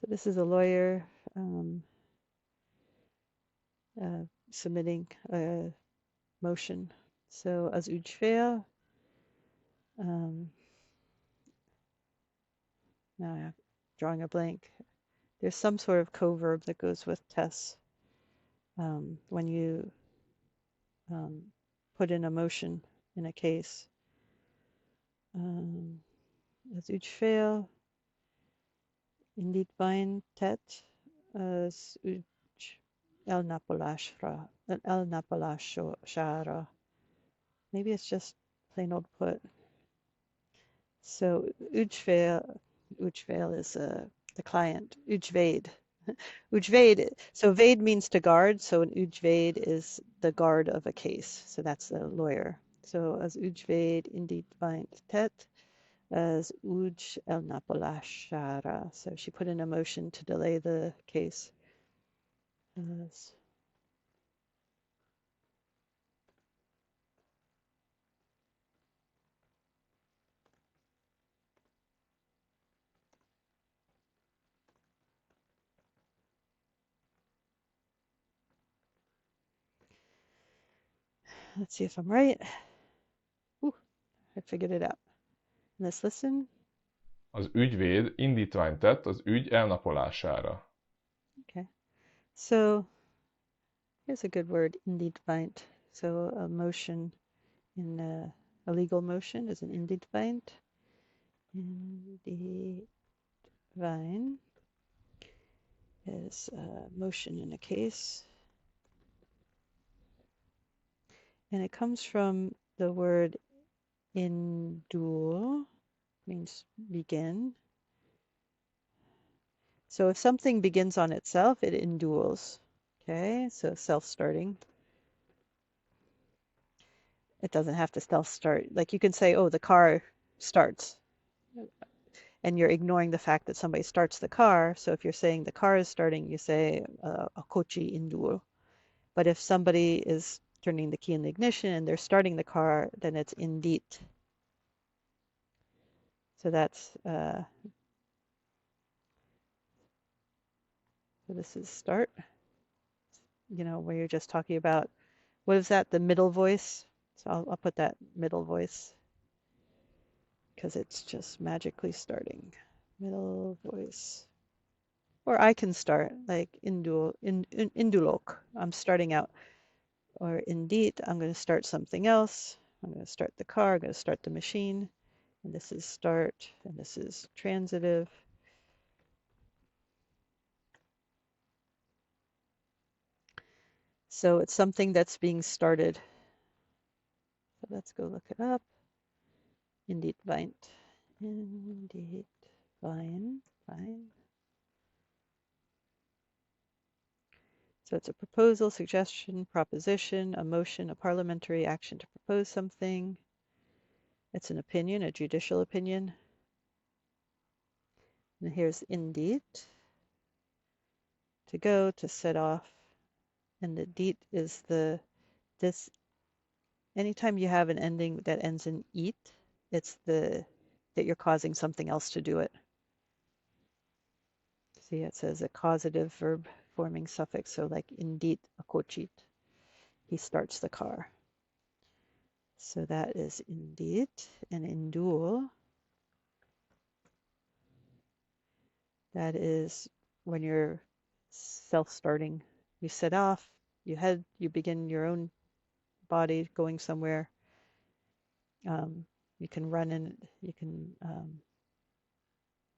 So this is a lawyer submitting a motion. So az ügyfél, now I'm drawing a blank. There's some sort of co-verb that goes with tesz when you put in a motion in a case. Az ügyfél, indítványt tett az ügy elnapolására. Maybe it's just plain old put. So ügyfél is the client. Ügyvéd. Ügyvéd. So véd means to guard. So an ügyvéd is the guard of a case. So that's the lawyer. So az ügyvéd indítványt tett az ügy elnapolására. So she put in a motion to delay the case. Let's see if I'm right. Ooh, I figured it out. Let's listen. Az ügyvéd indítványt tett az ügy elnapolására. Okay. So here's a good word, indítványt. So a motion in a legal motion is an indítványt. Indítvány is a motion in a case. And it comes from the word indul, means begin. So if something begins on itself, it indules. Okay, so self-starting. It doesn't have to self-start. Like you can say, oh, the car starts. And you're ignoring the fact that somebody starts the car. So if you're saying the car is starting, you say a kocsi indul. But if somebody is turning the key in the ignition and they're starting the car, then it's indít. So that's, so this is start, where you're just talking about, what is that, the middle voice? So I'll put that middle voice because it's just magically starting. Middle voice. Or I can start like indulok. I'm starting out. Or indít, I'm going to start something else. I'm going to start the car. I'm going to start the machine. And this is start. And this is transitive. So it's something that's being started. So let's go look it up. Indítványt. Indítvány. So it's a proposal, suggestion, proposition, a motion, a parliamentary action to propose something. It's an opinion, a judicial opinion. And here's indít, to go, to set off. And the dít is this, anytime you have an ending that ends in eat, it's that you're causing something else to do it. See, it says a causative verb forming suffix. So like indít a kocsit, he starts the car. So that is indít, and indul, that is when you're self-starting. You set off, you begin your own body going somewhere. You can run in, you can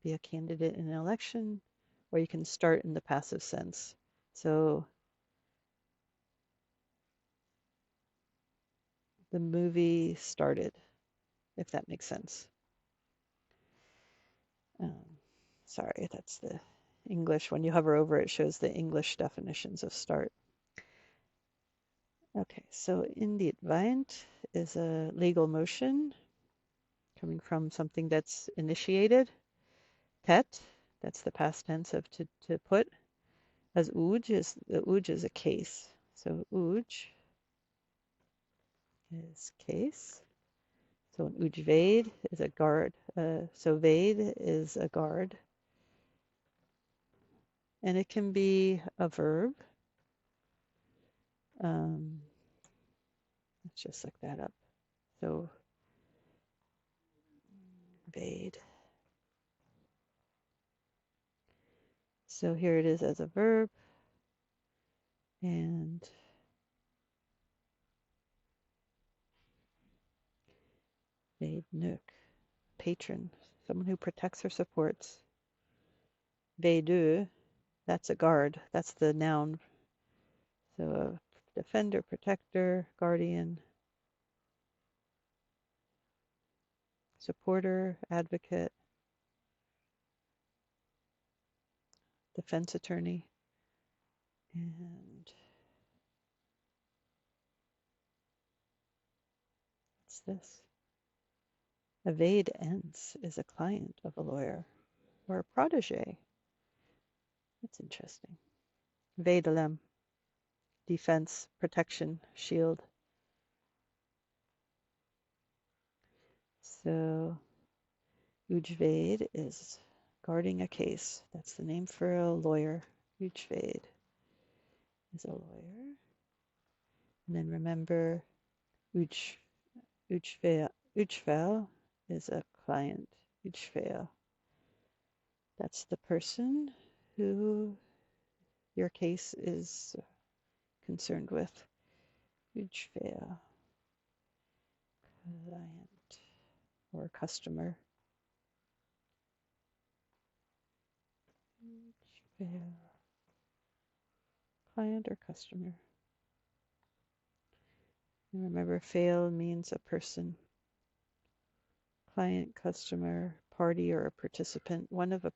be a candidate in an election, or you can start in the passive sense. So the movie started, if that makes sense. Sorry, that's the English. When you hover over it, it shows the English definitions of start. Okay, so indítványt is a legal motion coming from something that's initiated. Tett, that's the past tense of to put. As ügy is a case. So ügy is case. So an ügyvéd is a guard. So véd is a guard. and it can be a verb. Let's just look that up. So, evade. So here it is as a verb, and evade nuk, patron, someone who protects or supports. Vedu, that's a guard. That's the noun. So a defender, protector, guardian, supporter, advocate, defense attorney, and what's this? Evade ends is a client of a lawyer or a protege. That's interesting. Vedelem, defense, protection, shield. So ügyvéd is guarding a case. That's the name for a lawyer. Ügyvéd is a lawyer. And then remember, ügyfél is a client. Ügyfél. That's the person who your case is concerned with. Ügyfél. Client or customer. Ügyfél. Client or customer. And remember, fail means a person. Client, customer, party, or a participant. One of a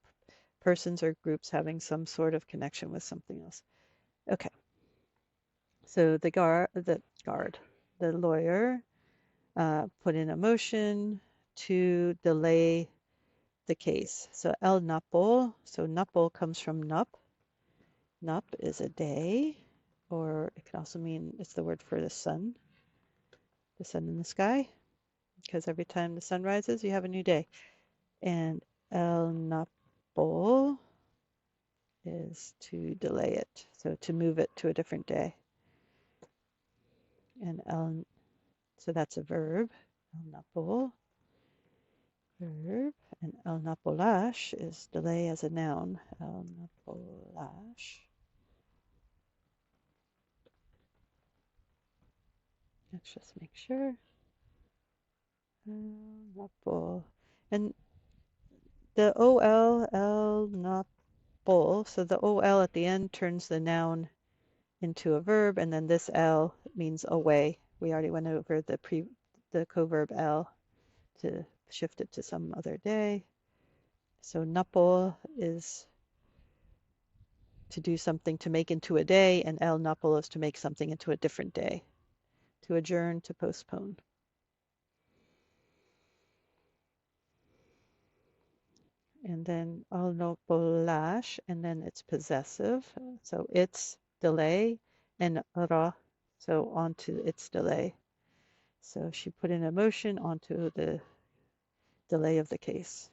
persons or groups having some sort of connection with something else. Okay. So the lawyer put in a motion to delay the case. So elnapol, so napol comes from nup. Nup is a day, or it can also mean it's the word for the sun in the sky, because every time the sun rises, you have a new day. And elnapol is to delay it, so to move it to a different day. And so that's a verb, elnapol, verb, and elnapolash is delay as a noun, elnapolash. Let's just make sure. Elnapol, and the ol, elnapol, so the ol at the end turns the noun into a verb, and then this L means away. We already went over the coverb L to shift it to some other day. So napol is to do something to make into a day, and el napol is to make something into a different day, to adjourn, to postpone. And then el napolash, and then it's possessive, so it's delay, and ra, so onto its delay. So she put in a motion onto the delay of the case.